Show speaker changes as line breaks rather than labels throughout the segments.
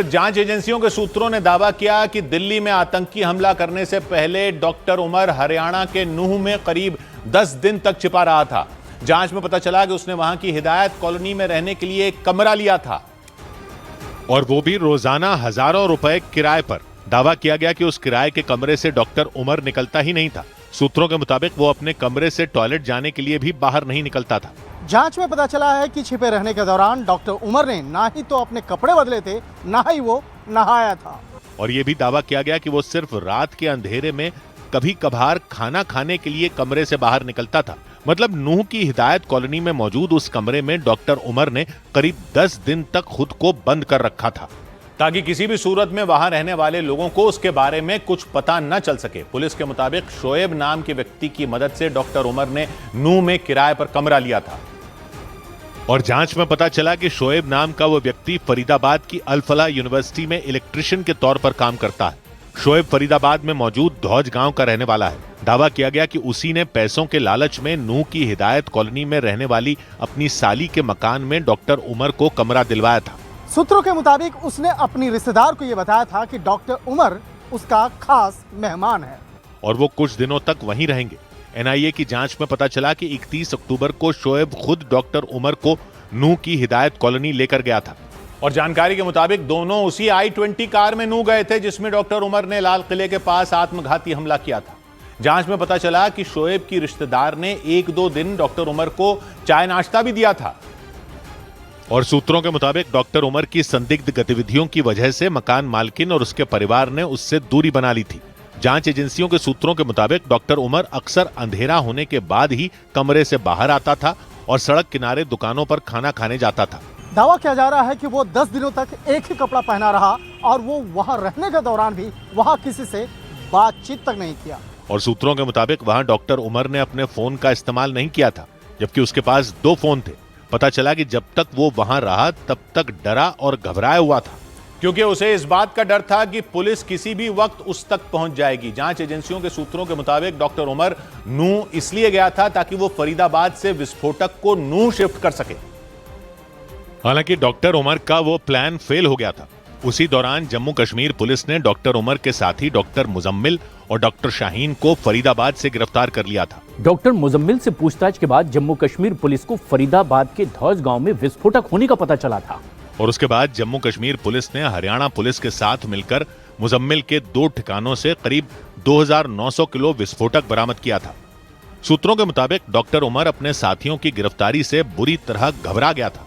जांच एजेंसियों के सूत्रों ने दावा किया कि दिल्ली में आतंकी हमला करने से पहले डॉक्टर उमर हरियाणा के नूह में करीब 10 दिन तक छिपा रहा था। जांच में पता चला कि उसने वहां की हिदायत कॉलोनी में रहने के लिए एक कमरा लिया था
और वो भी रोजाना हजारों रुपए किराए पर। दावा किया गया कि उस किराए के कमरे से डॉक्टर उमर निकलता ही नहीं था। सूत्रों के मुताबिक वो अपने कमरे से टॉयलेट जाने के लिए भी बाहर नहीं निकलता था।
जांच में पता चला है कि छिपे रहने के दौरान डॉक्टर उमर ने ना ही तो अपने कपड़े बदले थे, ना ही वो नहाया था।
और ये भी दावा किया गया कि वो सिर्फ रात के अंधेरे में कभी कभार खाना खाने के लिए कमरे से बाहर निकलता था। मतलब नूह की हिदायत कॉलोनी में मौजूद उस कमरे में डॉक्टर उमर ने करीब 10 दिन तक खुद को बंद कर रखा था,
ताकि किसी भी सूरत में वहां रहने वाले लोगों को उसके बारे में कुछ पता न चल सके। पुलिस के मुताबिक शोएब नाम के व्यक्ति की मदद से डॉक्टर उमर ने नूह में किराए पर कमरा लिया था।
और जांच में पता चला कि शोएब नाम का वो व्यक्ति फरीदाबाद की अल फलाह यूनिवर्सिटी में इलेक्ट्रिशियन के तौर पर काम करता है। शोएब फरीदाबाद में मौजूद धौज गांव का रहने वाला है। दावा किया गया कि उसी ने पैसों के लालच में नूह की हिदायत कॉलोनी में रहने वाली अपनी साली के मकान में डॉक्टर उमर को कमरा दिलवाया था।
सूत्रों के मुताबिक उसने अपनी रिश्तेदार को यह बताया था कि डॉक्टर उमर उसका खास मेहमान है
और वो कुछ दिनों तक वहीं रहेंगे। एनआईए की जांच में पता चला कि 31 अक्टूबर को शोएब खुद डॉक्टर उमर को नूह की हिदायत कॉलोनी लेकर गया था।
और जानकारी के मुताबिक दोनों उसी I-20 कार में नूह गए थे जिसमें डॉक्टर उमर ने लाल किले के पास आत्मघाती हमला किया था। जांच में पता चला कि शोएब की रिश्तेदार ने 1-2 दिन डॉक्टर उमर को चाय नाश्ता भी दिया था।
और सूत्रों के मुताबिक डॉक्टर उमर की संदिग्ध गतिविधियों की वजह से मकान मालकिन और उसके परिवार ने उससे दूरी बना ली थी। जांच एजेंसियों के सूत्रों के मुताबिक डॉक्टर उमर अक्सर अंधेरा होने के बाद ही कमरे से बाहर आता था और सड़क किनारे दुकानों पर खाना खाने जाता था।
दावा किया जा रहा है कि वो 10 दिनों तक एक ही कपड़ा पहना रहा और वो वहां रहने के दौरान भी वहां किसी से बातचीत तक नहीं किया।
और सूत्रों के मुताबिक वहां डॉक्टर उमर ने अपने फोन का इस्तेमाल नहीं किया था, जबकि उसके पास 2 फोन थे। पता चला कि जब तक वो वहां रहा तब तक डरा और घबराया हुआ था,
क्योंकि उसे इस बात का डर था कि पुलिस किसी भी वक्त उस तक पहुंच जाएगी। जांच एजेंसियों के सूत्रों के मुताबिक डॉक्टर उमर नूह इसलिए गया था ताकि वो फरीदाबाद से विस्फोटक को नूह शिफ्ट कर सके।
हालांकि डॉक्टर उमर का वो प्लान फेल हो गया था। उसी दौरान जम्मू कश्मीर पुलिस ने डॉक्टर उमर के साथी डॉक्टर मुजम्मिल और डॉक्टर शाहीन को फरीदाबाद से गिरफ्तार कर लिया था।
डॉक्टर मुजम्मिल से पूछताछ के बाद जम्मू कश्मीर पुलिस को फरीदाबाद के धौज गांव में विस्फोटक होने का पता चला था।
और उसके बाद जम्मू कश्मीर पुलिस ने हरियाणा पुलिस के साथ मिलकर मुजम्मिल के 2 ठिकानों से करीब 2900 किलो विस्फोटक बरामद किया था। सूत्रों के मुताबिक डॉक्टर उमर अपने साथियों की गिरफ्तारी से बुरी तरह घबरा गया था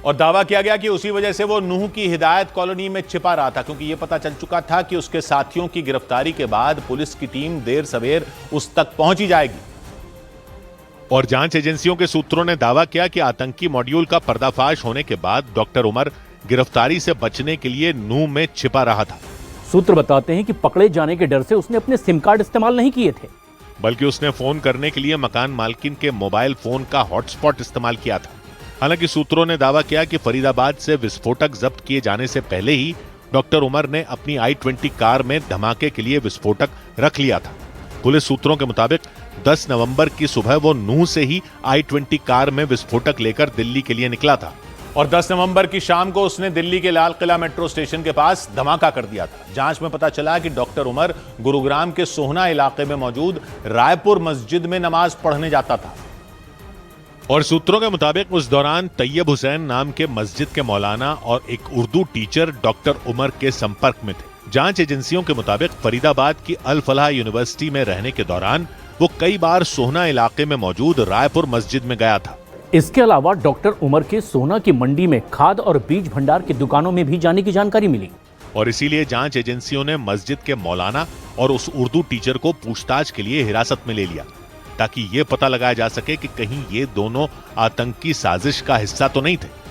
और दावा किया गया कि उसी वजह से वो नूह की हिदायत कॉलोनी में छिपा रहा था, क्योंकि यह पता चल चुका था कि उसके साथियों की गिरफ्तारी के बाद पुलिस की टीम देर सवेर उस तक पहुंच ही जाएगी।
और जांच एजेंसियों के सूत्रों ने दावा किया कि आतंकी मॉड्यूल का पर्दाफाश होने के बाद डॉक्टर उमर गिरफ्तारी से बचने के लिए नूह में छिपा रहा था।
सूत्र बताते हैं कि पकड़े जाने के डर से उसने अपने सिम कार्ड इस्तेमाल नहीं किए थे,
बल्कि उसने फोन करने के लिए मकान मालकिन के मोबाइल फोन का हॉटस्पॉट इस्तेमाल किया था। हालांकि सूत्रों ने दावा किया कि फरीदाबाद से विस्फोटक जब्त किए जाने से पहले ही डॉक्टर उमर ने अपनी I-20 कार में धमाके के लिए विस्फोटक रख लिया था। पुलिस सूत्रों के मुताबिक 10 नवंबर की सुबह वो नूह से ही I-20 कार में विस्फोटक लेकर दिल्ली के लिए निकला था
और 10 नवंबर की शाम को उसने दिल्ली के लाल किला मेट्रो स्टेशन के पास धमाका कर दिया था। जांच में पता चला कि डॉक्टर उमर गुरुग्राम के सोहना इलाके में मौजूद रायपुर मस्जिद में नमाज पढ़ने जाता था।
और सूत्रों के मुताबिक उस दौरान तैयब हुसैन नाम के मस्जिद के मौलाना और एक उर्दू टीचर डॉक्टर उमर के संपर्क में थे। जांच एजेंसियों के मुताबिक फरीदाबाद की अल फलाह यूनिवर्सिटी में रहने के दौरान वो कई बार सोहना इलाके में मौजूद रायपुर मस्जिद में गया था।
इसके अलावा डॉक्टर उमर के सोहना की मंडी में खाद और बीज भंडार की दुकानों में भी जाने की जानकारी मिली।
और इसीलिए जांच एजेंसियों ने मस्जिद के मौलाना और उस उर्दू टीचर को पूछताछ के लिए हिरासत में ले लिया, ताकि ये पता लगाया जा सके कि कहीं ये दोनों आतंकी साजिश का हिस्सा तो नहीं थे।